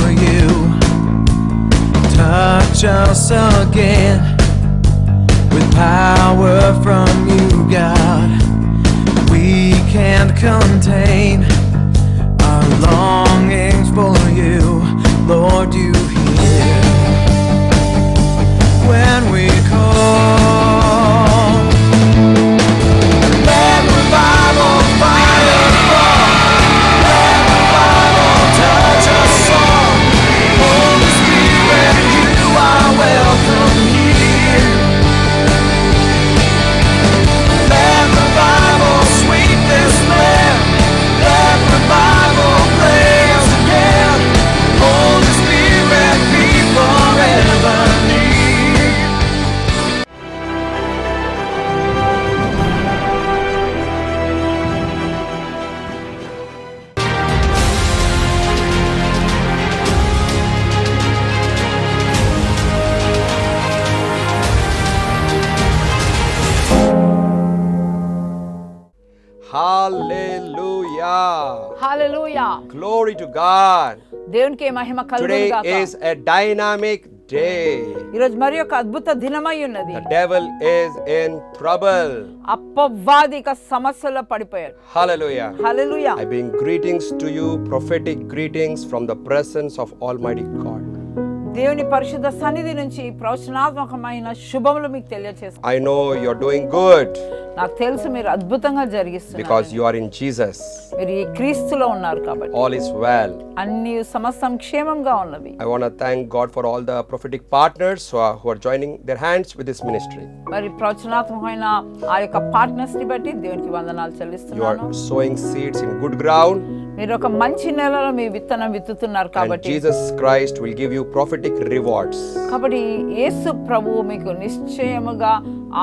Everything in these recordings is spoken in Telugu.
you. Touch us again with power from you, God. We can't contain our longings for you. Lord, you hear when we call. Let revival fire fall. Let revival touch us all. Holy Spirit, you are welcome here. Let revival sweep this land. Let revival blaze again. Holy Spirit, be forever near. Hallelujah. Hallelujah. Glory to God. దేవునికి మహిమ కలుగును Today గాక. is a dynamic day. ఈ రోజు మరి ఒక అద్భుత దినమై ఉన్నది. The devil is in trouble. అపవాదిక సమస్యలో పడిపోయారు. Hallelujah. Hallelujah. I bring greetings to you, prophetic greetings from the presence of Almighty God. దేవుని పరిశుద్ధ సన్నిధి నుంచి ప్రవచనాత్మకమైన శుభములు మీకు తెలియజేస్తాను. I know you're doing good నాకు తెలుసు మీరు అద్భుతంగా జరిగిస్తున్నారు. because you are in Jesus. మీరు ఈ క్రీస్తులో ఉన్నారు కాబట్టి All is well. అన్ని సమస్తం క్షేమంగా ఉన్నవి. I want to thank God for all the prophetic partners who are joining their hands with this ministry. మరి ప్రవచనాత్మకమైన ఆ యొక్క పార్ట్నర్స్ ని బట్టి దేవునికి వందనాలు You చెల్లిస్తున్నాను. are sowing seeds in good ground. మీరు ఒక మంచి నేలలో మీ విత్తనం విత్తుతున్నారు And కాబట్టి Jesus Christ will give you prophetic rewards. కాబట్టి యేసు ప్రభువు మీకు నిశ్చయముగా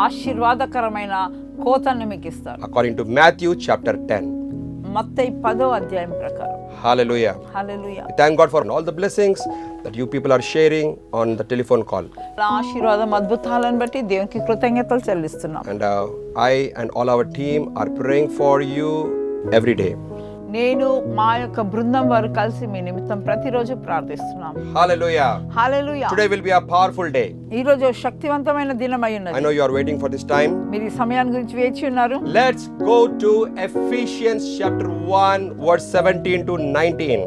ఆశీర్వాదకరమైన కోతను మీకు ఇస్తారు. According to Matthew chapter 10. మత్తయి 10వ అధ్యాయం ప్రకారం. Hallelujah. Hallelujah. We thank God for all the blessings that you people are sharing on the telephone call. ఆశీర్వాదం అద్భుతాలను బట్టి దేవునికి కృతజ్ఞతలు చెల్లిస్తున్నాం. And I and all our team are praying for you every day. నేను మా యొక్క బృందం వారు కలిసి మీ నిమిత్తం ప్రతిరోజు ప్రార్థిస్తున్నాం. Hallelujah. Hallelujah. Today will be a powerful day. ఈ రోజు శక్తివంతమైన దినమై I ఉన్నది. know you are waiting for this time. మీరు ఈ సమయాన్ని గురించి వేచి ఉన్నారు. Let's go to Ephesians chapter 1 verse 17 to 19.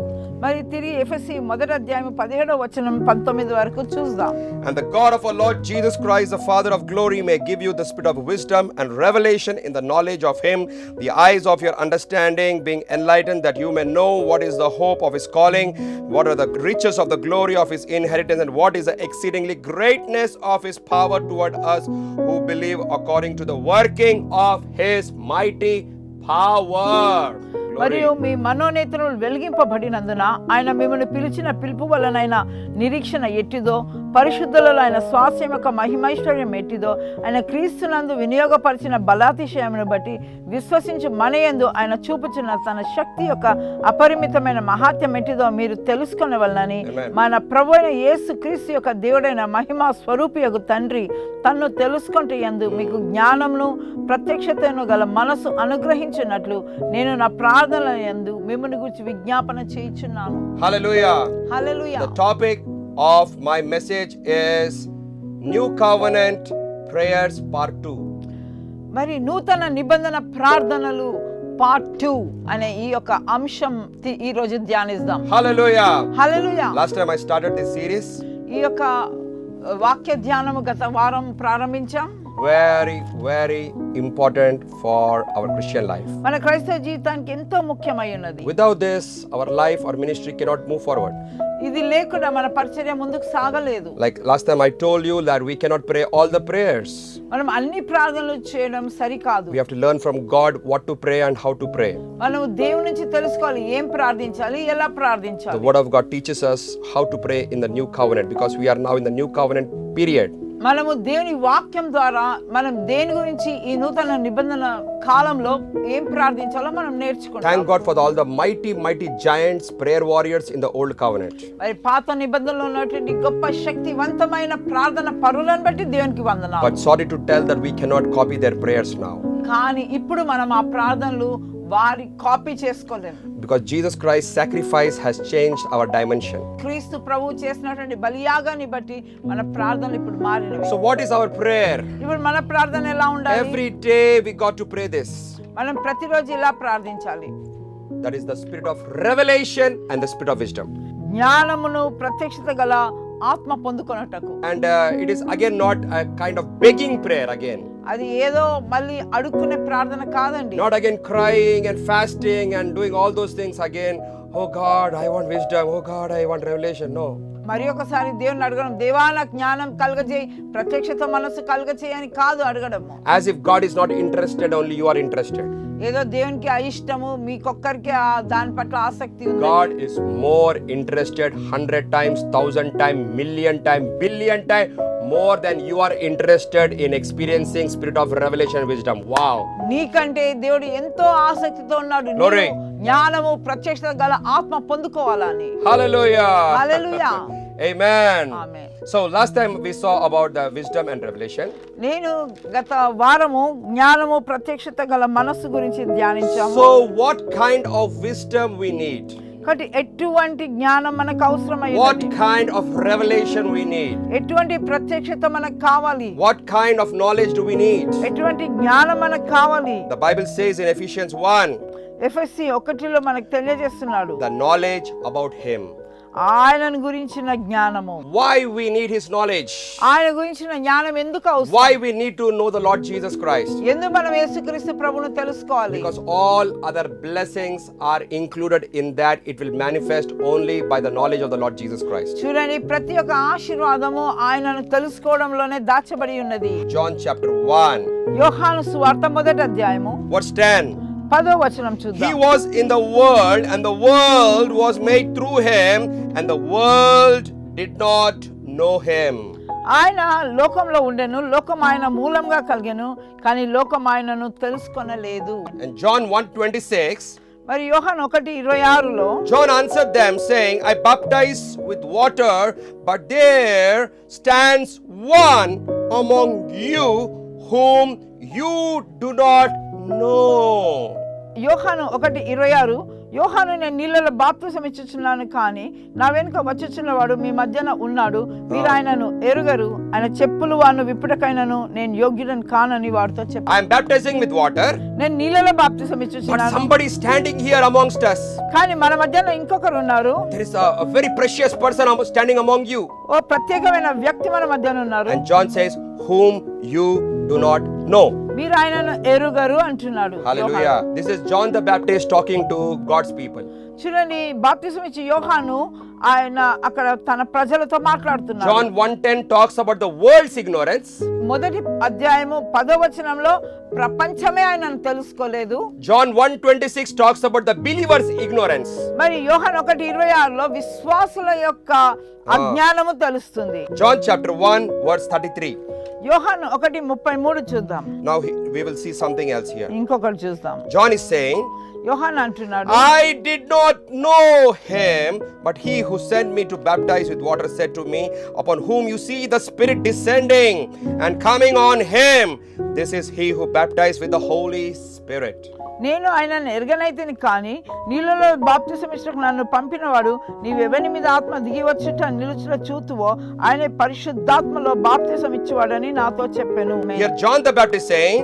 మరి తిరిగి ఎఫెసీ 1వ అధ్యాయం 17వ వచనం 19 వరకు చూద్దాం. And the God of our Lord Jesus Christ, the Father of glory, may give you the spirit of wisdom and revelation in the knowledge of Him, the eyes of your understanding being enlightened, that you may know what is the hope of His calling, what are the riches of the glory of His inheritance, and what is the exceedingly greatness of His power toward us who believe, according to the working of His mighty power. మరియు మీ మనోనేత్రములు వెలిగింపబడినందున ఆయన మిమ్మల్ని పిలిచిన పిలుపు వలనైన నిరీక్షణ ఎట్టిదో, పరిశుద్ధులలో ఆయన స్వాస్యం యొక్క మహిమైశ్వర్యం ఎట్టిదో, ఆయన క్రీస్తునందు వినియోగపరిచిన బలాతిశయమును బట్టి విశ్వసించి మనయందు ఆయన చూపుచున్న తన శక్తి యొక్క అపరిమితమైన మహాత్యం ఎట్టిదో మీరు తెలుసుకొనవలనని మన ప్రభు అయిన యేసు క్రీస్తు యొక్క దేవుడైన మహిమా స్వరూపియగు తండ్రి తన్ను తెలుసుకుంటే యందు మీకు జ్ఞానమును ప్రత్యక్షతను గల మనసు అనుగ్రహించినట్లు నేను నా ప్రార్థనల యందు మిమ్మల్ని గురించి విజ్ఞాపన చేయుచున్నాను. Hallelujah. Hallelujah. The topic of my message is New Covenant Prayers Part 2. మరి నూతన నిబంధన ప్రార్థనలు పార్ట్ 2 అనే ఈ యొక్క అంశం ఈ రోజు ధ్యానిద్దాం. Hallelujah. Hallelujah. Last time I started this series. ఈ యొక్క వాక్య ధ్యానము గత వారం ప్రారంభించాం. Very, very important for our Christian life. మన క్రైస్తవ జీవితానికి ఎంతో ముఖ్యమై ఉన్నది. Without this, our life or ministry cannot move forward. ఇది లేకుండా మన పరిచర్య ముందుకు సాగలేదు. Like last time I told you that we cannot pray all the prayers. మనం అన్ని ప్రార్థనలు చేయడం సరికాదు. We have to learn from God what to pray and how to pray. మనం దేవుని నుంచి తెలుసుకోవాలి ఏం ప్రార్థించాలి, ఎలా ప్రార్థించాలి. The word of God teaches us how to pray in the new covenant because we are now in the new covenant period. మనము దేవుని వాక్యం ద్వారా మనం దేని గురించి ఈ నూతన నిబంధన కాలంలో ఏం ప్రార్థించాలో మనం నేర్చుకుంటాం. Thank God for all the mighty giants, prayer warriors in the old covenant. మరి పాత నిబంధనలో ఉన్నటువంటి గొప్ప శక్తివంతమైన ప్రార్థన పరులను బట్టి దేవునికి వందనాలు. But sorry to tell that we cannot copy their prayers now. కానీ ఇప్పుడు మనం ఆ ప్రార్థనలు వారి కాపీ చేసుకోలేము. because Jesus Christ's sacrifice has changed our dimension. క్రీస్తు ప్రభువు చేసినటువంటి బలియాగాన్ని బట్టి మన ప్రార్థనలు ఇప్పుడు మారినవి. So what is our prayer? ఇప్పుడు మన ప్రార్థన ఎలా ఉండాలి? Every day we got to pray this. మనం ప్రతిరోజు ఇలా ప్రార్థించాలి. That is the spirit of revelation and the spirit of wisdom. జ్ఞానమును ప్రత్యక్షత గల ఆత్మ పొందుకొనుటకు. And it is again not a kind of begging prayer again. అది ఏదో మళ్ళీ అడుక్కునే ప్రార్థన కాదండి. Not again crying and fasting and doing all those things again. Oh God, I want wisdom. Oh God, I want revelation. No. మరి ఒకసారి దేవుని అడగడం, దేవా నాకు జ్ఞానం కలగజేయి, ప్రత్యక్షత మనసు కలగజేయి అని కాదు అడగడము. As if God is not interested, only you are interested. ఏదో దేవునికి అయిష్టము, మీకొక్కరికి దాని పట్ల ఆసక్తి ఉంది. God is more interested 100 times, 1000 times, million times, billion times more than you are interested in experiencing spirit of revelation and wisdom. Wow. నీకంటే దేవుడు ఎంతో ఆసక్తితో ఉన్నాడు. Glory. జ్ఞానము ప్రత్యక్షత గల ఆత్మ పొందుకోవాలని. Hallelujah. Hallelujah. Amen. Amen. So last time we saw about the wisdom and revelation. నేను గత వారము జ్ఞానము ప్రత్యక్షత గల మనస్సు గురించి ధ్యానించాము. So what kind of wisdom we need? కాబట్టి ఎటువంటి జ్ఞానం మనకు అవసరమైంది? What kind of revelation we need? ఎటువంటి ప్రత్యక్షత మనకు కావాలి? What kind of knowledge do we need? ఎటువంటి జ్ఞానం మనకు కావాలి? The Bible says in Ephesians 1, ఎఫెసీ 1లో మనకు తెలియజేస్తున్నాడు the knowledge about him. ఆయనను గురించిన జ్ఞానము. Why we need his knowledge? ఆయన గురించిన జ్ఞానం ఎందుకు అవసరం? Why we need to know the Lord Jesus Christ? ఎందుకు మనం యేసుక్రీస్తు ప్రభువును తెలుసుకోవాలి? Because all other blessings are included in that. It will manifest only by the knowledge of the Lord Jesus Christ. చూడండి, ప్రతి ఒక్క ఆశీర్వాదము ఆయనను తెలుసుకోవడంలోనే దాచబడి ఉన్నది. John chapter 1, యోహాను సువార్త 1వ అధ్యాయము verse 10. 10వ వచనం He చూద్దాం. was in the world, and the world was made through him, and the world did not know him. ఆయన లోకంలో ఉండెను, లోకం ఆయన మూలంగా కలిగెను, కానీ లోకం ఆయనను తెలుసుకొనలేదు. And John 1:26, మరి యోహాను 1:26లో John answered them, saying, I baptize with water, but there stands one among you whom you do not know. యోహాను 1:26, యోహాను నేను నీళ్ళలో బాప్తిసం ఇచ్చుచున్నాను, కానీ నా వెనుక వచ్చుచున్నవాడు మీ మధ్యన ఉన్నాడు, మీరు ఆయనను ఎరుగరు, ఆయన చెప్పులు వాను విప్పుటకైనను నేను యోగ్యుడని కానని వారితో చెప్పాను. I am baptizing with water, నేను నీళ్ళలో బాప్తిసం but ఇచ్చుచున్నాను, somebody is standing here amongst us. కానీ మన మధ్యన ఇంకొకరు ఉన్నారు. There is a very precious person standing among you. ఓ ప్రత్యేకమైన వ్యక్తి మన మధ్యన ఉన్నారు. And John says, whom you do not know. మీరు ఆయనను ఎరుగరు అంటున్నాడు. Hallelujah. This is John the Baptist talking to God's people. చూడండి, బాప్తిసం ఇచ్చే యోహాను ఆయన అక్కడ తన ప్రజలతో మాట్లాడుతున్నాడు. John 1:10 talks about the world's ignorance. 1వ అధ్యాయము 10వ వచనంలో ప్రపంచమే ఆయనను తెలుసుకోలేదు. John 1:26 talks about the believer's ignorance. మరి యోహాను 1:26లో విశ్వాసుల యొక్క అజ్ఞానము తెలుస్తుంది. John chapter 1 verse 33. యోహాను 1:33 చూద్దాం. Now we will see something else here. ఇంకొకటి చూద్దాం. John is saying, యోహాను అంటున్నాడు, I did not know him, but he who sent me to baptize with water said to me, upon whom you see the Spirit descending and coming on him, this is he who baptized with the Holy Spirit. నేను ఆయనను ఎరగనైతిని, కానీ నీళ్ళలో బాప్తిసం ఇచ్చటకు నన్ను పంపినవాడు నీవెవని మీద ఆత్మ దిగి వచ్చుట నిలుచుట చూతువో ఆయన పరిశుద్ధాత్మలో బాప్తిసం ఇచ్చేవాడని నాతో చెప్పెను. Here John the Baptist saying,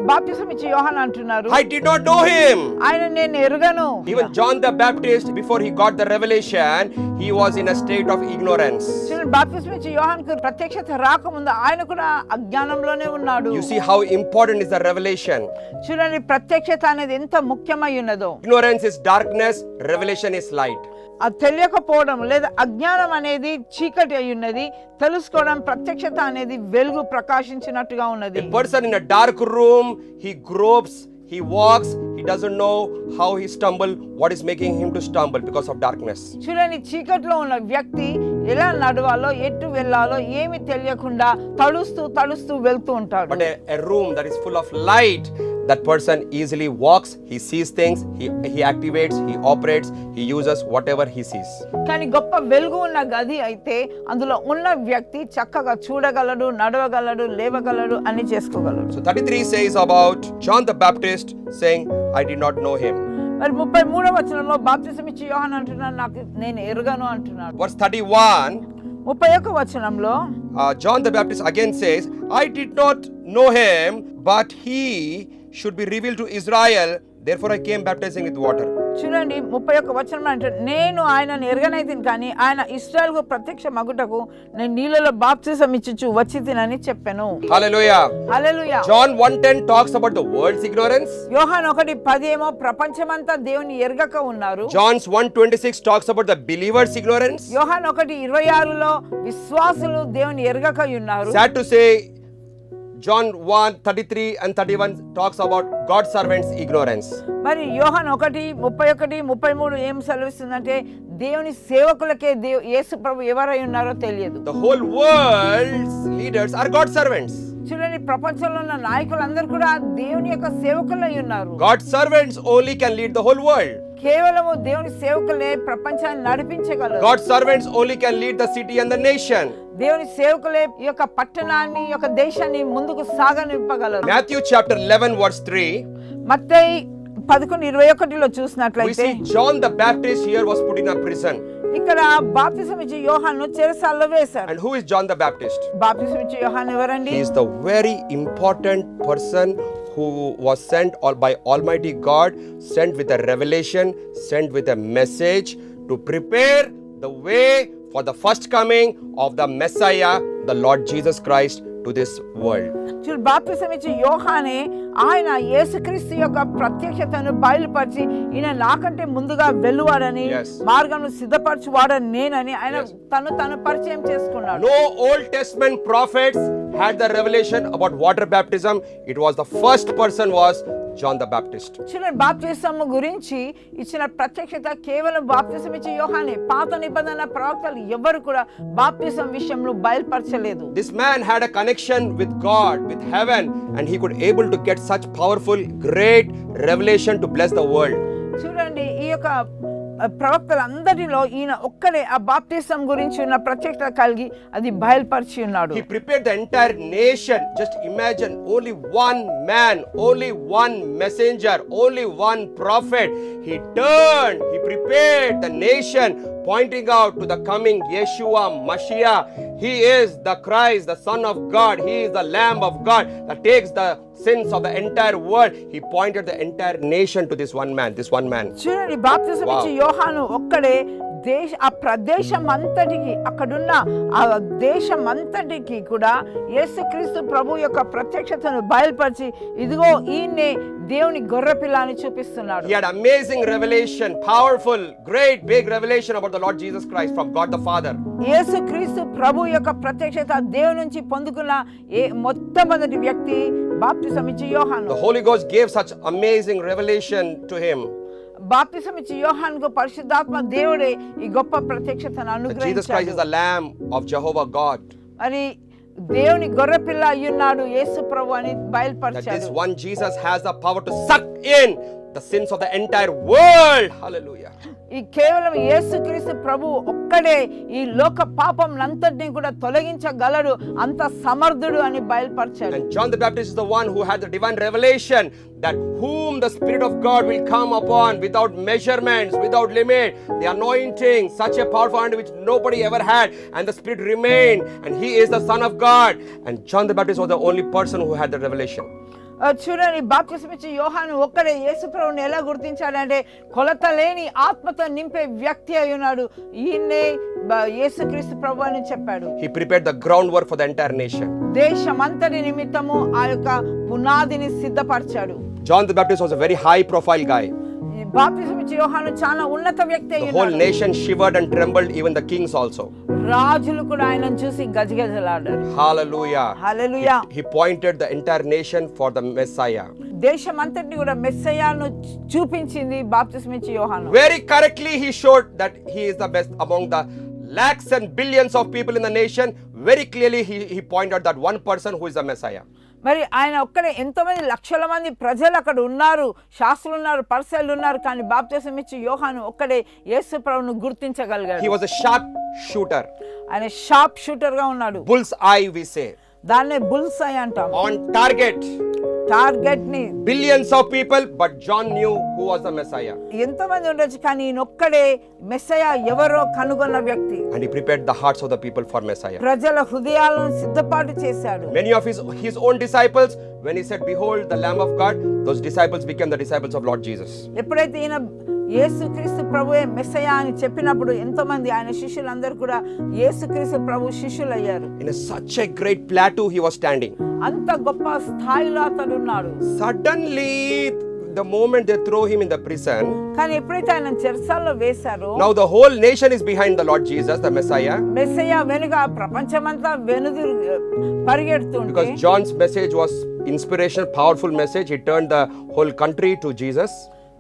బాప్తిసం ఇచ్చి యోహాను అంటున్నారు, I did not know him. ఆయన నేను ఎరుగను. Even John the Baptist, before he got the revelation, he was in a state of ignorance. చూడండి, బాప్తిసం ఇచ్చి యోహానుకు ప్రత్యక్షత రాకముందు ఆయన కూడా అజ్ఞానంలోనే ఉన్నాడు. You see how important is the revelation. చూడండి, ప్రత్యక్షత అనేది ఎంత ముఖ్యమై ఉన్నదో. Ignorance is darkness, revelation is light. అది తెలియకపోవడం లేదా అజ్ఞానం అనేది చీకటి అయి ఉన్నది, తెలుసుకోవడం ప్రత్యక్షత అనేది వెలుగు ప్రకాశించినట్టుగా ఉన్నది. A person in a dark room, he gropes, he walks, he doesn't know how he stumbled, what is making him to stumble because of darkness. చూడండి, చీకట్లో ఉన్న వ్యక్తి ఎలా నడవాలో ఎటు వెళ్ళాలో ఏమి తెలియకుండా తడుస్తూ వెళ్తూ ఉంటాడు. But a room that is full of light, that person easily walks, he sees things, he activates, he operates, he uses whatever he sees. కానీ గొప్ప వెలుగు ఉన్న గది అయితే అందులో ఉన్న వ్యక్తి చక్కగా చూడగలడు, నడవగలడు, లేవగలడు, అన్ని చేసుకోగలడు. So 33 says about John the Baptist saying, I did not know him. మరి 33వ వచనంలో బాప్తిసం ఇచ్చి యోహాను అంటున్నాడు, నేను ఎరుగను అంటున్నాడు. Verse 31, 31వ వచనంలో John the Baptist again says, I did not know him, but he should be revealed to Israel, therefore I came baptizing with water. చూడండి 31వ వచనం అంటే, నేను ఆయనను ఎరగనైతిని కానీ ఆయన ఇశ్రాయేలుకు ప్రత్యక్ష మగుటకు నేను నీళ్ళలో బాప్తిసం ఇచ్చుచు వచ్చి తినని చెప్పాను. Hallelujah. Hallelujah. John 1:10 talks about the world's ignorance. యోహాను 1:10 ఏమో ప్రపంచమంతా దేవుని ఎరగక ఉన్నారు. John's 1:26 talks about the believer's ignorance. యోహాను 1:26లో విశ్వాసులు దేవుని ఎరగక ఉన్నారు. Sad to say, John 1:33 and 31 talks about God's servants' ignorance. మరి యోహాను 1:31, 33 ఏం సెలవిస్తుందంటే దేవుని సేవకులకే యేసు ప్రభు ఎవరై ఉన్నారో తెలియదు. The whole world's leaders are God's servants. చూడండి ప్రపంచంలో ఉన్న నాయకులందరూ కూడా దేవుని యొక్క సేవకులై ఉన్నారు. God's servants only can lead the whole world. కేవలము దేవుని సేవకులే ప్రపంచాన్ని నడిపించగలరు. God's servants only can lead the city and the nation. దేవుని సేవకులే ఈ యొక్క పట్టణాన్ని, ఈ యొక్క దేశాన్ని ముందుకు సాగనింపగలరు. Matthew chapter 11 verse 3. Mattayi 11:21లో We చూసినట్లయితే see John the Baptist here was put in a prison. ఇక్కడ బాప్తిసం ఇచ్చే యోహాను చెరసాలలో వేశారు. And who is John the Baptist? బాప్తిసం ఇచ్చే యోహాను ఎవరండి? He is the very important person who was sent by Almighty God, sent with a revelation, sent with a message to prepare the way for the first coming of the Messiah, the Lord Jesus Christ, to this world. చూడు బాప్తిసం ఇచ్చే యోహానే ఆయన యేసుక్రీస్తు యొక్క ప్రత్యక్షతను బయలుపరిచి ఈయన నాకంటే ముందుగా వెళ్ళువాడని, మార్గంను సిద్ధపరచువాడని నేనని ఆయన తను పరిచయం చేసుకున్నాడు. No Old Testament prophets had the revelation about water baptism. It was the first person was John the Baptist. చూడండి బాప్తిసం గురించి ఇచ్చిన ప్రత్యక్షత కేవలం బాప్తిసం ఇచ్చే యోహానే. పాత నిబంధన ప్రవక్తలు ఎవరు కూడా బాప్తిసం విషయంలో బయలుపరచలేదు. This man had a connection with God, with heaven, and he could able to get such powerful, great revelation to bless the world. చూడండి ఈ యొక్క ప్రవక్తలందరిలో ఈయన ఒక్కడే ఆ బాప్తిసం గురించి ఉన్న ప్రత్యక్షత కలిగి అది బయలుపరిచి ఉన్నాడు. He prepared the entire nation. Just imagine, only one man, only one messenger, only one prophet. He prepared the nation, pointing out to the coming Yeshua Mashiach. He is the Christ, the Son of God. He is the Lamb of God that takes the sins of the entire world. He pointed the entire nation to this one man. చూడండి బాప్తిసం ఇచ్చే యోహాను ఒక్కడే ఆ ప్రదేశం అంతటికి, అక్కడున్న ఆ దేశం అంతటికి కూడా యేసుక్రీస్తు ప్రభు యొక్క ప్రత్యక్షతను బయలుపరిచి ఇదిగో ఈయన్నే దేవుని గొర్రెపిల్ల అని చూపిస్తున్నాడు. He had amazing revelation, powerful, great, big revelation about the Lord Jesus Christ from God the Father. యేసుక్రీస్తు ప్రభు యొక్క ప్రత్యక్షత దేవుని నుంచి పొందుకున్న మొట్టమొదటి వ్యక్తి బాప్తిసం ఇచ్చే యోహాను. The Holy Ghost gave such amazing revelation to him. బాప్తిసం ఇచ్చే యోహానుకు పరిశుద్ధాత్మ దేవుడే ఈ గొప్ప ప్రత్యక్షతను అనుగ్రహించాడు. Jesus Christ is the Lamb of Jehovah God. అని దేవుని గొర్రెపిల్ల అయ్యున్నాడు యేసు ప్రభు అని బయలుపరిచాడు. That this one Jesus has the power to suck in the sins of the entire world. Hallelujah. ఈ కేవలం యేసుక్రీస్తు ప్రభు ఒక్కడే ఈ లోక పాపంనంతటిని కూడా తొలగించగలడు, అంత సమర్థుడు అని బయలుపరిచాడు. And John the Baptist is the one who had the divine revelation that whom the Spirit of God will come upon without measurements, without limit, the anointing, such a powerful anointing which nobody ever had, and the Spirit remained, and he is the Son of God. And John the Baptist was the only person who had the revelation. చూడండి బాప్తిసం ఇచ్చే యోహాను ఒక్కడే యేసు ప్రభువుని ఎలా గుర్తించాడంటే కొలత లేని ఆత్మతో నింపే వ్యక్తి అయి ఉన్నాడు, ఈయన్నే యేసుక్రీస్తు ప్రభు అని చెప్పాడు. He prepared the groundwork for the entire nation. దేశమంతటి నిమిత్తము ఆ యొక్క పునాదిని సిద్ధపరిచాడు. John the Baptist was a very high profile guy. బాప్తిసం ఇచ్చే యోహాను చాలా ఉన్నత వ్యక్తి అయి The whole ఉన్నాడు. nation shivered and trembled, even the kings also. రాజులు కూడా ఆయనను చూసి గజగజలాడారు. Hallelujah. Hallelujah. He pointed the entire nation for the Messiah. దేశమంతటిని కూడా మెస్సయాను చూపించింది బాప్తిసం ఇచ్చే యోహాను. Very correctly he showed that he is the best among the lakhs and billions of people in the nation. Very clearly he pointed out that one person who is the Messiah. మరి ఆయన ఒక్కడే, ఎంతో మంది లక్షల మంది ప్రజలు అక్కడ ఉన్నారు, శాస్త్రులు ఉన్నారు, పరిసయ్యులు ఉన్నారు, కానీ బాప్తిసం ఇచ్చి యోహాను ఒక్కడే యేసు ప్రభువును గుర్తించగలిగాడు. He was a sharp shooter. ఆయన షార్ప్ షూటర్ గా ఉన్నాడు. Bull's eye, we say. దాన్నే బుల్స్ ఐ అంటాం. On target. టార్గెట్ ని. Billions of people, but John knew who was the Messiah. ఎంతో మంది ఉండొచ్చు, కానీ ఈయనొక్కడే మెస్సయ ఎవరో కనుగొన్న వ్యక్తి. And he prepared the hearts of the people for Messiah. ప్రజల హృదయాలను సిద్ధపాటు చేశాడు. Many of his own disciples, when he said, "Behold the Lamb of God," those disciples became the disciples of Lord Jesus. ఎప్పుడైతే ఈయన యేసుక్రీస్తు ప్రభువే మెస్సయ అని చెప్పినప్పుడు ఎంతో మంది ఆయన శిష్యులందరూ కూడా యేసుక్రీస్తు ప్రభు శిష్యులు అయ్యారు. In such a great plateau he was standing. అంత గొప్ప స్థాయిలో అతడు ఉన్నాడు. Suddenly, the moment they throw him in the prison, కానీ ఎప్పుడైతే ఆయన చెరసాల్లో వేశారో, now the whole nation is behind the Lord Jesus, the Messiah. Messiah వెనుక ప్రపంచమంతా వెనుదిరు పరిగెడుతుంటే, Because John's message was inspirational, powerful message. He turned the whole country to Jesus.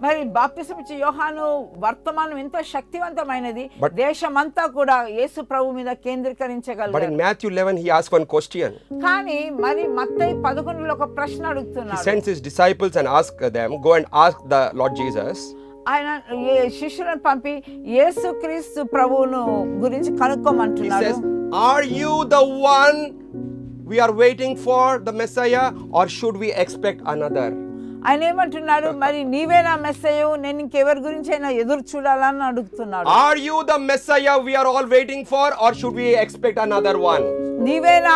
మరి బాప్తిసం ఇచ్చే యోహాను వర్తమానం ఎంతో శక్తివంతమైనది, But- దేశమంతా కూడా యేసు ప్రభు మీద But in కేంద్రీకరించగలరు. Matthew 11, he asked one question. కానీ మరి మత్తయి 11లో ఒక ప్రశ్న He అడుగుతున్నాడు. sends his disciples and asked them, "Go and ask the Lord Jesus, ఆయన శిష్యులను పంపి యేసుక్రీస్తు ప్రభువును గురించి he కనుక్కోమంటున్నాడు. says, "Are you the one we are waiting for, the Messiah, or should we expect another?" ఆయన ఏమంటున్నాడు, మరి నీవేనా మెస్సయ్య, నేను ఇంకెవరి గురించి అయినా ఎదురు చూడాలని అడుగుతున్నాడు. Are you the Messiah we are all waiting for, or should we expect another one? నీవేనా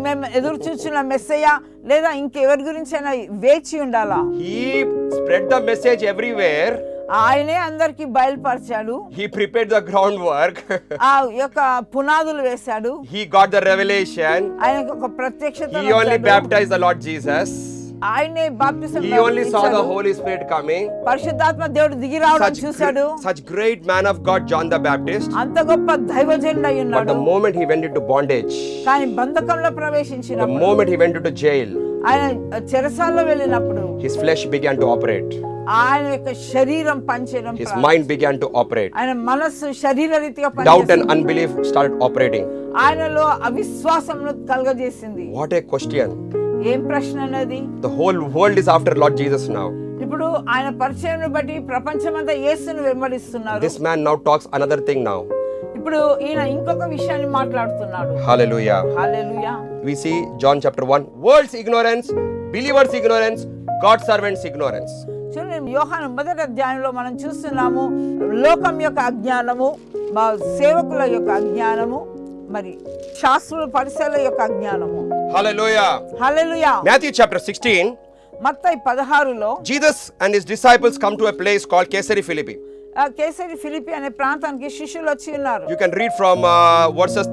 మేము ఎదురు చూస్తున్న మెస్సయ్య, లేదా ఇంకెవరి గురించి అయినా వేచి ఉండాలా? He spread the message everywhere. ఆయనే అందరికి బయలుపరిచాడు. He prepared the groundwork. ఆ యొక్క పునాదులు వేశాడు. He got the revelation. ఆయనకు ఒక ప్రత్యక్షత. He only baptized the Lord Jesus. ఆయనే బాప్తిసం He only saw the Holy Spirit coming. పరిశుద్ధాత్మ దేవుడు దిగి రావడం చూశాడు. Such great man of God, John the Baptist. అంత గొప్ప దైవజనుడు అయి But ఉన్నాడు. the moment he went into bondage, కానీ బంధకంలో the ప్రవేశించినప్పుడు, moment he went into jail, ఆయన చెరసాల్లో వెళ్ళినప్పుడు his flesh began to operate. ఆయన యొక్క శరీరం పనిచేయడం, His mind began to operate. ఆయన మనస్సు శరీర రీతిగా Doubt and పనిచేసింది. unbelief started operating. ఆయనలో అవిశ్వాసమును కలగజేసింది. What a question. ఏం ప్రశ్న అన్నది? The whole world is after Lord Jesus now. ఇప్పుడు ఆయన పరిచయం బట్టి ప్రపంచమంతా యేసును వెంబడిస్తున్నారు. This man now talks another thing now. ఇప్పుడు ఈయన ఇంకొక విషయాన్ని మాట్లాడుతున్నాడు. Hallelujah. Hallelujah. We see John chapter 1. World's ignorance, believers' ignorance, God's servants' ignorance. చూడండి, యోహాను మొదటి అధ్యాయంలో మనం చూస్తున్నాము లోకం యొక్క అజ్ఞానము, మా సేవకుల యొక్క అజ్ఞానము, మరి శాస్త్రుల పరిసరాల యొక్క అజ్ఞానము. Hallelujah. Hallelujah. Matthew chapter 16. Mattayi 16లో Jesus and his disciples come to a place called Caesarea Philippi. Kesari Philippi అనే ప్రాంతానికి శిష్యులు వచ్చి ఉన్నారు. You can read from verses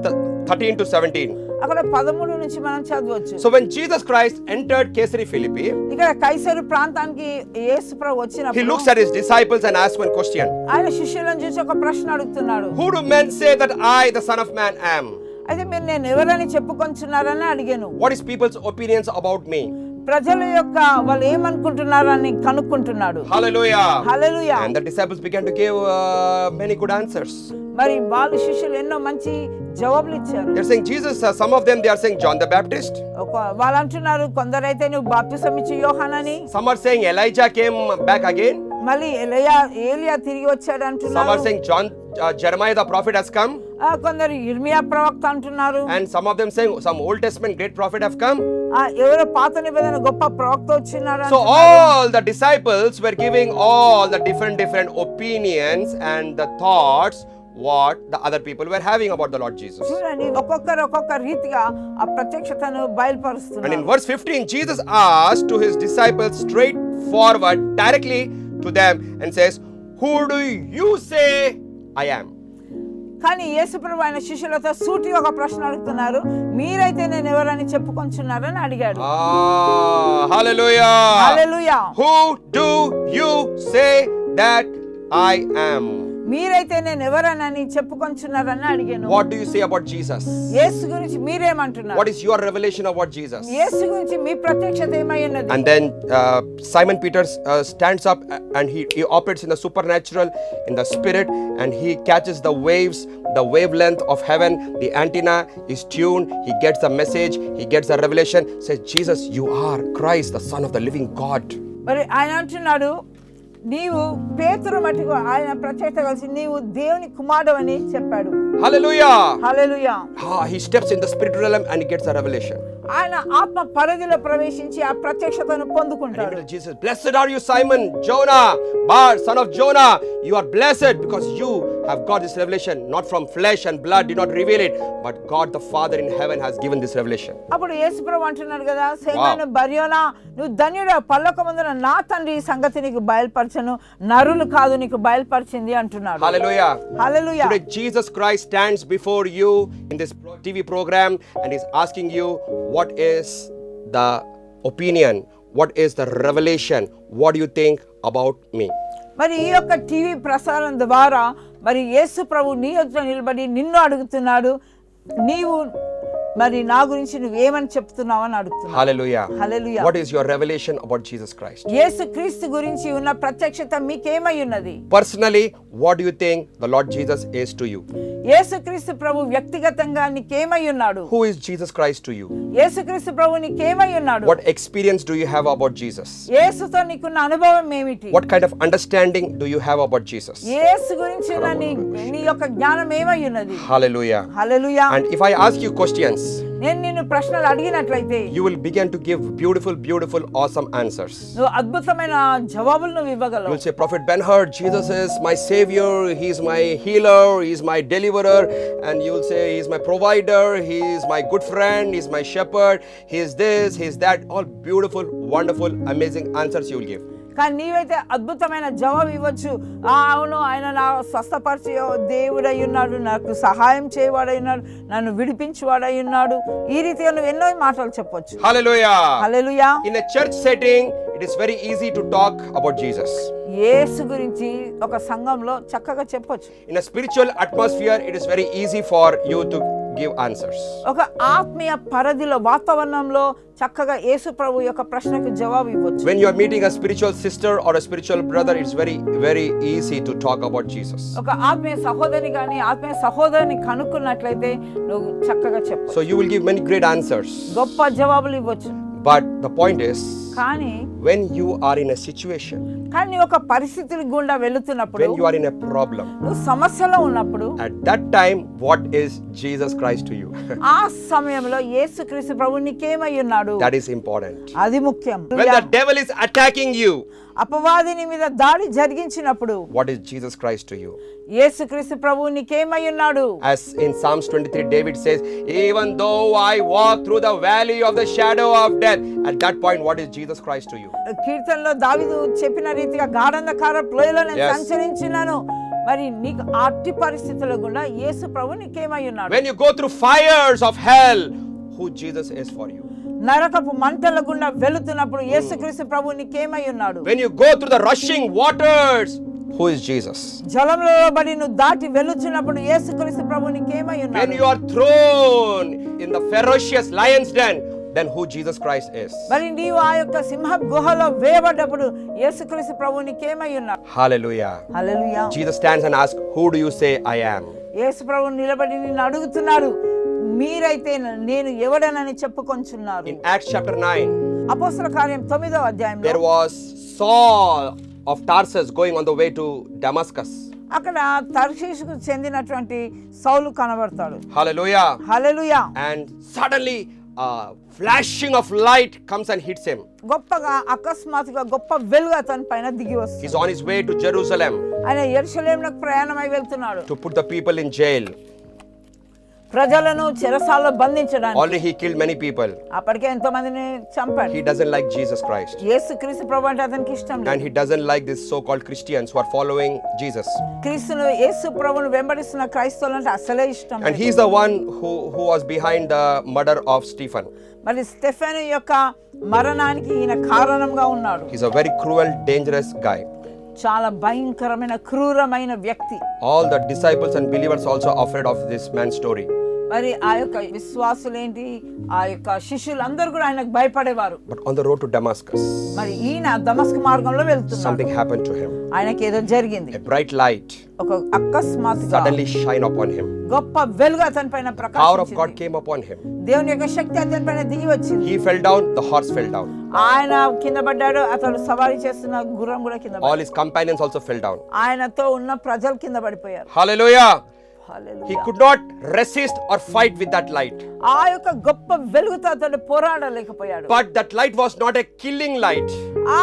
13 to 17. అక్కడ 13 నుంచి మనం చదవచ్చు. So when Jesus Christ entered Caesarea Philippi, ఇక్కడ కైసరు ప్రాంతానికి యేసు ప్రభు he వచ్చినప్పుడు looks at his disciples and asks one question. ఆయన శిష్యులను చూసి ఒక ప్రశ్న అడుగుతున్నాడు. Who do men say that I, the Son of Man, am? అయితే మీరు నేను ఎవరని చెప్పుకొంచున్నారని అడిగాను. What is people's opinions about me? ప్రజల యొక్క వాళ్ళు ఏమనుకుంటున్నారని కనుక్కుంటున్నాడు. Hallelujah. Hallelujah. And the disciples began to give many good answers. మరి వాళ్ళ శిష్యులు ఎన్నో మంచి జవాబులు ఇచ్చారు. They're saying Jesus, some of them they are saying John the Baptist. వాళ్ళు అంటున్నారు కొందరైతే నువ్వు బాప్తిసం ఇచ్చే యోహానని, Some are saying Elijah came back again. మళ్ళీ ఏలియా తిరిగి వచ్చాడు Some అంటున్నారు. are saying Jeremiah the prophet has come. కొందరు ఇర్మియా ప్రవక్త అంటున్నారు. And some of them saying some Old Testament great prophet have come. ఎవరో పాత నిబంధన గొప్ప ప్రవక్త వచ్చినారు. So all the disciples were giving all the different opinions and the thoughts what the other people were having about the Lord Jesus. చూడండి, ఒక్కొక్కరు ఒక్కొక్క రీతిగా ఆ ప్రత్యక్షతను And in బయలుపరుస్తున్నారు. verse 15, Jesus asked to his disciples straightforward, directly to them, and says, "Who do you say I am?" కానీ యేసుప్రభు ఆయన శిష్యులతో సూటిగా ఒక ప్రశ్న అడుగుతున్నారు. మీరైతే నేను ఎవరని చెప్పుకొంచున్నారని అడిగాడు. Hallelujah. Hallelujah. Who do you say that I am? మీరైతే నేను ఎవరనని చెప్పుకొంచున్నారని అడిగాను. What do you say about Jesus? యేసు గురించి మీరేమంటున్నారు? What is your revelation about Jesus? యేసు గురించి మీ ప్రత్యక్షత ఏమై ఉన్నది? And then Simon Peter stands up and he operates in the supernatural, in the spirit, and he catches the waves, the wavelength of heaven. The antenna is tuned. He gets the message. He gets the revelation. Says, Jesus, you are Christ, the Son of the living God. మరి ఆయన అంటున్నాడు, నీవు పేతురు మటుకు ఆయన ప్రత్యక్షత కలిసి నీవు దేవుని కుమారుడు అని చెప్పాడు. Hallelujah. Hallelujah. He steps in the spirit realm and he gets the revelation. ఆయన ఆత్మ పరిధిలో ప్రవేశించి ఆ ప్రత్యక్షతను పొందుకుంటాడు. Jesus, blessed are you, Simon, Jonah, Bar, son of Jonah. You are blessed because you have got this revelation, not from flesh and blood did not reveal it, but God the Father in heaven has given this revelation. అప్పుడు యేసుప్రభు అంటున్నాడు కదా, సైమోను బర్యోనా, నువ్వు ధన్యుడా, పరలోకమందున నా తండ్రి ఈ సంగతి నీకు బయలుపరచను, నరులు కాదు నీకు బయలుపరిచింది అంటున్నాడు. Hallelujah. Hallelujah. Today Jesus Christ stands before you in this TV program and is asking you, what is the opinion, what is the revelation, what do you think about me? మరి ఈ యొక్క టీవీ ప్రసారం ద్వారా మరి యేసు ప్రభు నీ ఎదుట నిలబడి నిన్ను అడుగుతున్నాడు, నీవు మరి నా గురించి నువ్వేమని చెప్తున్నావు అని అడుగుతున్నావు. Hallelujah. Hallelujah. What is your revelation about Jesus Christ? యేసు క్రీస్తు గురించి ఉన్న ప్రత్యక్షత మీకేమై ఉన్నది? Personally, what do you think the Lord Jesus is to you? యేసు క్రీస్తు ప్రభు వ్యక్తిగతంగా నీకేమై ఉన్నాడు? Who is Jesus Christ to you? యేసు క్రీస్తు ప్రభు నీకేమై ఉన్నాడు? What experience do you have about Jesus? యేసుతో నీకున్న అనుభవం ఏమిటి? What kind of understanding do you have about Jesus? యేసు గురించి నీ యొక్క జ్ఞానం ఏమై ఉన్నది? Hallelujah. Hallelujah. And if I ask you questions, నేను నిన్ను ప్రశ్నలు అడిగినట్లయితే you will begin to give beautiful, awesome answers. నువ్వు అద్భుతమైన జవాబులు నువ్వు You ఇవ్వగలవు. will say, Prophet Ben-Hur, Jesus is my savior, he is my healer, he is my deliverer, and you will say, he is my provider, he is my good friend, he is my shepherd, he is this, he is that. All beautiful, wonderful, amazing answers you will give. కానీ నీవైతే అద్భుతమైన జవాబు ఇవ్వచ్చు. అవును, ఆయన నా స్వస్థపరిచే దేవుడై ఉన్నాడు, నాకు సహాయం చేయవాడై ఉన్నాడు, నన్ను విడిపించేవాడై ఉన్నాడు. ఈ రీతిగా నువ్వు ఎన్నో మాటలు చెప్పొచ్చు. Hallelujah. Hallelujah. In a church setting, it is very easy to talk about Jesus. యేసు గురించి ఒక సంఘంలో చక్కగా చెప్పొచ్చు. In a spiritual atmosphere, it is very easy for you to give answers. ఒక ఆత్మీయ పరిధిలో వాతావరణంలో చక్కగా యేసు ప్రభు యొక్క ప్రశ్నకు జవాబు ఇవ్వచ్చు. When you are meeting a spiritual sister or a spiritual brother, it's very easy to talk about Jesus. ఒక ఆత్మీయ సహోదరిని కానీ ఆత్మీయ సహోదరుని కనుక్కున్నట్లయితే నువ్వు చక్కగా చెప్పు. So you will give many great answers. గొప్ప జవాబులు ఇవ్వచ్చు. But the point is, కానీ when you are in a situation, కానీ ఒక పరిస్థితుల గుండా వెళుతున్నప్పుడు, when you are in a problem, నువ్వు సమస్యలో ఉన్నప్పుడు, at that time, what is Jesus Christ to you? ఆ సమయంలో యేసుక్రీస్తు ప్రభు నీకేమై ఉన్నాడు? That is important. అది ముఖ్యం. When the devil is attacking you, అపవాదిని మీద దాడి జరిగించినప్పుడు, what is Jesus Christ to you? యేసుక్రీస్తు ప్రభు నీకేమై ఉన్నాడు? As in Psalms 23, David says, even though I walk through the valley of the shadow of death, at that point, what is Jesus Christ to you? కీర్తనలో దావీదు చెప్పిన రీతిగా గాఢంధకార లోయలో నేను Yes. సంచరించినాను. మరి నీకు అట్టి పరిస్థితుల గుండా యేసు ప్రభు నీకేమై ఉన్నాడు? When you go through fires of hell, who Jesus is for you? నరకపు మంటల గుండా వెళుతున్నప్పుడు యేసుక్రీస్తు ప్రభు నీకేమై ఉన్నాడు? When you go through the rushing waters, who is Jesus? జలంలో బడి నువ్వు దాటి వెళుచున్నప్పుడు యేసుక్రీస్తు ప్రభు నీకేమై When ఉన్నాడు? you are thrown in the ferocious lion's den, then who Jesus Christ is? మరి నీవు ఆ యొక్క సింహ గుహలో వేయబడ్డప్పుడు యేసుక్రీస్తు ప్రభు నీకేమై ఉన్నాడు? Hallelujah. Hallelujah. Jesus stands and asks, who do you say I am? యేసు ప్రభు నిలబడి నిన్ను అడుగుతున్నాడు, మీరైతే నేను ఎవడనని చెప్పుకొంచున్నారు. In Acts chapter 9, అపోస్తల కార్యం 9వ అధ్యాయంలో there was Saul of Tarsus going on the way to Damascus. అక్కడ తర్షీషుకు చెందినటువంటి సౌలు కనబడతాడు. Hallelujah. Hallelujah. And suddenly a flashing of light comes and hits him. గొప్పగా అకస్మాత్తుగా గొప్ప వెలుగు అతని పైన దిగి వస్తుంది. He's on his way to Jerusalem ఆయన యెరూషలేమునకు ప్రయాణమై వెళ్తున్నాడు. to put the people in jail. ప్రజలను చెరసాలలో బంధించడానికి. Already he killed many people. అప్పటికే ఎంతో మందిని చంపాడు. He doesn't like Jesus Christ. యేసుక్రీస్తు ప్రభు అంటే అతనికి ఇష్టం లేదు. And he doesn't like this so-called Christians who are following Jesus. క్రీస్తును యేసు ప్రభువును వెంబడిస్తున్న క్రైస్తవులు అంటే అసలే ఇష్టం And లేదు. he's the one who was behind the murder of Stephen. మరి స్టెఫెను యొక్క మరణానికి ఈయన కారణంగా ఉన్నాడు. He's a very cruel, dangerous guy. చాలా భయంకరమైన క్రూరమైన వ్యక్తి. All the disciples and believers also afraid of this man's story. మరి ఆ యొక్క విశ్వాసులేంటి, ఆ యొక్క శిష్యులందరూ కూడా ఆయనకు భయపడేవారు. But on the road to Damascus, మరి ఈయన దమస్కు మార్గంలో వెళ్తున్నాడు. something happened to him. ఆయనకి ఏదో జరిగింది. A bright light ఒక అకస్మాత్తుగా suddenly shine upon him. గొప్ప వెలుగు అతని పైన Power of ప్రకాశించింది. God came upon him. దేవుని యొక్క శక్తి అతని పైన దిగి వచ్చింది. He fell down, the horse fell down. ఆయన కింద పడ్డాడు, అతడు సవారీ చేస్తున్న గుర్రం కూడా కింద All పడ్డాడు. his companions also fell down. ఆయనతో ఉన్న ప్రజలు కింద పడిపోయారు. Hallelujah. He hallelujah. could not resist or fight with that light. ఆ యొక్క గొప్ప వెలుగుతో అతడు పోరాడలేకపోయాడు. But that light was not a killing light. ఆ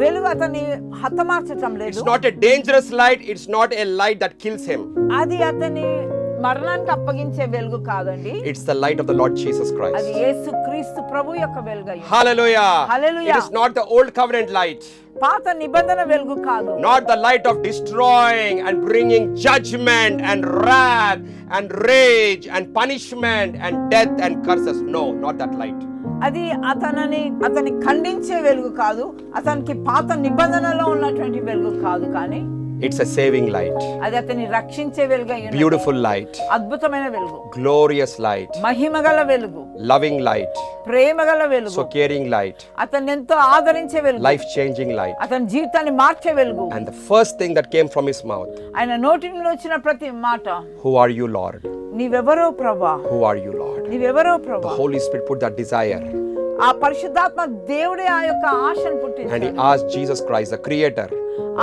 వెలుగు అతన్ని హతమార్చటం లేదు. It's not a dangerous light. It's not a light that kills him. అది అతన్ని మరణానికి అప్పగించే వెలుగు కాదండి. It's the light of the Lord Jesus అది Christ. యేసుక్రీస్తు ప్రభు యొక్క వెలుగు అయి. Hallelujah. Hallelujah. It is not the old covenant light. పాత నిబంధన వెలుగు కాదు. Not the light of destroying and bringing judgment and wrath and rage and punishment and death and curses. No, not that light. అది అతని ఖండించే వెలుగు కాదు. అతనికి పాత నిబంధనలో ఉన్నటువంటి వెలుగు కాదు, కానీ It's a saving light. అది అతన్ని రక్షించే వెలుగు అయి ఉన్నది. Beautiful light. అద్భుతమైన వెలుగు, Glorious light. మహిమగల వెలుగు, Loving light. ప్రేమగల వెలుగు, So caring light. అతన్ని ఎంతో ఆదరించే వెలుగు, Life-changing light. అతని జీవితాన్ని మార్చే వెలుగు. And the first thing that came from his mouth, ఆయన నోటి నుండి వచ్చిన ప్రతి మాట, who are you, Lord? నీవెవరో ప్రభా, Who are you, Lord? నీవెవరో The ప్రభా. Holy Spirit put that desire. ఆ పరిశుద్ధాత్మ దేవుడే ఆ యొక్క ఆశను And he పుట్టించాడు. asked Jesus Christ, the creator,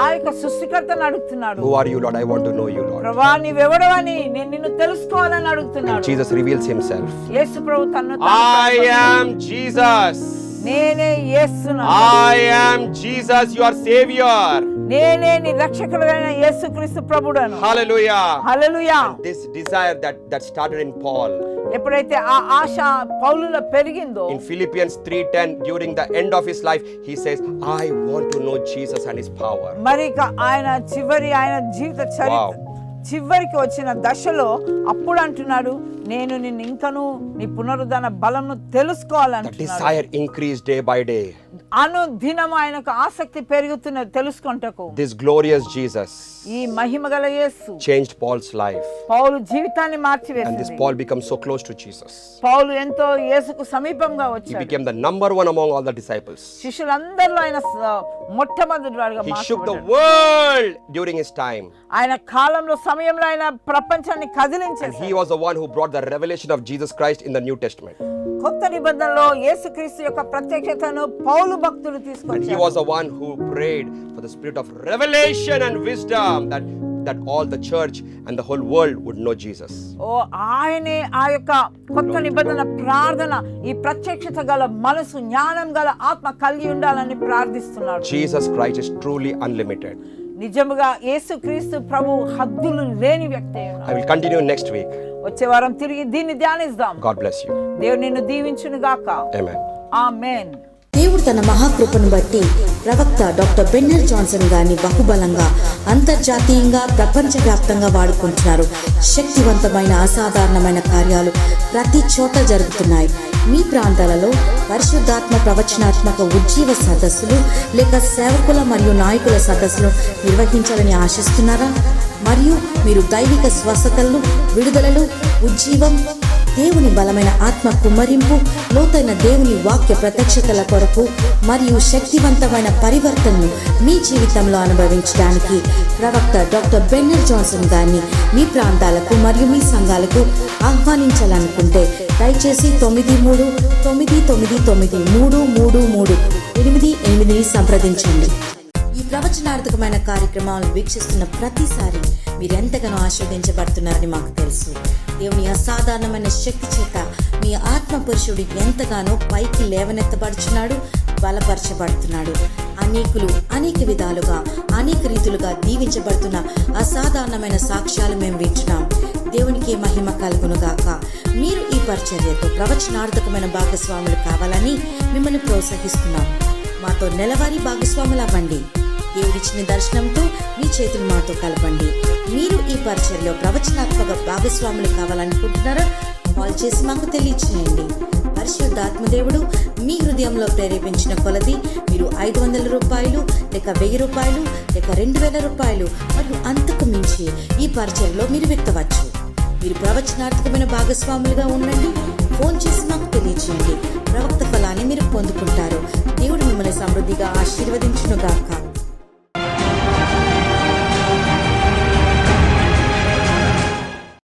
ఆ యొక్క సృష్టికర్తను అడుగుతున్నాడు, who are you, Lord? I want to know you, Lord. ప్రభా నీవెవడో అని నేను నిన్ను తెలుసుకోవాలని అడుగుతున్నాడు. Jesus reveals himself. యేసు ప్రభు తన్ను I am Jesus. నేనే యేసును, I am Jesus, your savior. నేనే నీ రక్షకుడైన యేసుక్రీస్తు ప్రభుడను. Hallelujah. Hallelujah. This desire that started in Paul. ఎప్పుడైతే ఆ ఆశ పౌలులో పెరిగిందో, In Philippians 3:10, during the end of his life, he says, I want to know Jesus and his power. మరి ఇక ఆయన జీవిత చరిత్ర చివరికి వచ్చిన దశలో అప్పుడు అంటున్నాడు, నేను నిన్ను ఇంకను నీ పునరుద్ధరణ బలంను The తెలుసుకోవాలంటున్నాడు. desire increased day by day. అనుదినము ఆయనకు ఆసక్తి పెరుగుతున్నది తెలుసుకొంటకు. This glorious Jesus ఈ మహిమగల యేసు changed Paul's life. పౌలు జీవితాన్ని And this మార్చివేసింది. Paul becomes so close to Jesus. పౌలు ఎంతో యేసుకు సమీపంగా He వచ్చాడు. became the number one among all the disciples. శిష్యులందరిలో ఆయన మొట్టమొదటివాడుగా He shook the మార్చబడ్డాడు. world during his time. ఆయన కాలంలో సమయంలో ఆయన ప్రపంచాన్ని And కదిలించేశాడు. he was the one who brought the revelation of Jesus Christ in the New Testament. కొత్త నిబంధనలో యేసుక్రీస్తు యొక్క ప్రత్యక్షతను పౌలు భక్తులు And he తీసుకొచ్చారు. was the one who prayed for the spirit of revelation and wisdom that all the church and the whole world would know Jesus. ఓ ఆయనే ఆ యొక్క కొత్త నిబంధన ప్రార్థన, ఈ ప్రత్యక్షత గల మనసు, జ్ఞానం గల ఆత్మ కలిగి ఉండాలని ప్రార్థిస్తున్నాడు. Jesus Christ is truly unlimited. నిజముగా యేసుక్రీస్తు ప్రభు హద్దులు లేని వ్యక్తి అయి ఉన్నాడు. I will continue next week. వచ్చే వారం తిరిగి దీన్ని ధ్యానిద్దాం. God bless you. దేవుడు నిన్ను దీవించును గాక. Amen. ఆమేన్. దేవుడు తన మహాకృపను బట్టి ప్రవక్త డాక్టర్ బెన్నెల్ జాన్సన్ గారిని బహుబలంగా అంతర్జాతీయంగా ప్రపంచవ్యాప్తంగా వాడుకుంటున్నారు. శక్తివంతమైన అసాధారణమైన కార్యాలు ప్రతి చోట జరుగుతున్నాయి. మీ ప్రాంతాలలో పరిశుద్ధాత్మ ప్రవచనాత్మక ఉజ్జీవ సదస్సులు లేక సేవకుల మరియు నాయకుల సదస్సులు నిర్వహించాలని ఆశిస్తున్నారా? మరియు మీరు దైవిక స్వస్థతలను, విడుదలలు, ఉజ్జీవం, దేవుని బలమైన ఆత్మ కుమ్మరింపు, లోతైన దేవుని వాక్య ప్రత్యక్షతల కొరకు మరియు శక్తివంతమైన పరివర్తనను మీ జీవితంలో అనుభవించడానికి ప్రవక్త డాక్టర్ బెన్నెల్ జాన్సన్ గారిని మీ ప్రాంతాలకు మరియు మీ సంఘాలకు ఆహ్వానించాలనుకుంటే దయచేసి 9399333388 సంప్రదించండి. ఈ ప్రవచనార్థకమైన కార్యక్రమాలను వీక్షిస్తున్న ప్రతిసారి మీరెంతగానో ఆస్వాదించబడుతున్నారని మాకు తెలుసు. దేవుని అసాధారణమైన శక్తి చేత మీ ఆత్మ పురుషుడు ఎంతగానో పైకి లేవనెత్తబడుచున్నాడు, బలపరచబడుతున్నాడు. అనేకులు అనేక విధాలుగా అనేక రీతులుగా దీవించబడుతున్న అసాధారణమైన సాక్ష్యాలు మేము వింటున్నాం. దేవునికి మహిమ కలుగునుగాక. మీరు ఈ పరిచర్యతో ప్రవచనార్థకమైన భాగస్వాములు కావాలని మిమ్మల్ని ప్రోత్సహిస్తున్నాం. మాతో నెలవారీ భాగస్వాములు అవ్వండి. దేవుడిచ్చిన దర్శనంతో మీ చేతులు మాతో కలపండి. మీరు ఈ పరిచర్యలో ప్రవచనాత్మక భాగస్వాములు కావాలనుకుంటున్నారా? కాల్ చేసి మాకు తెలియచేయండి. పరిశుద్ధాత్మదేవుడు మీ హృదయంలో ప్రేరేపించిన కొలది మీరు 500 రూపాయలు లేక లేక 1000 రూపాయలు లేక 2000 రూపాయలు మరియు అంతకు మించి ఈ పరిచయంలో మీరు పెట్టవచ్చు. మీరు ప్రవచనాత్మకమైన భాగస్వాములుగా ఉండండి. ఫోన్ చేసి మాకు తెలియజేయండి. ప్రవక్త ఫలాన్ని మీరు పొందుకుంటారు. దేవుడు మిమ్మల్ని సమృద్ధిగా ఆశీర్వదించునుగాక.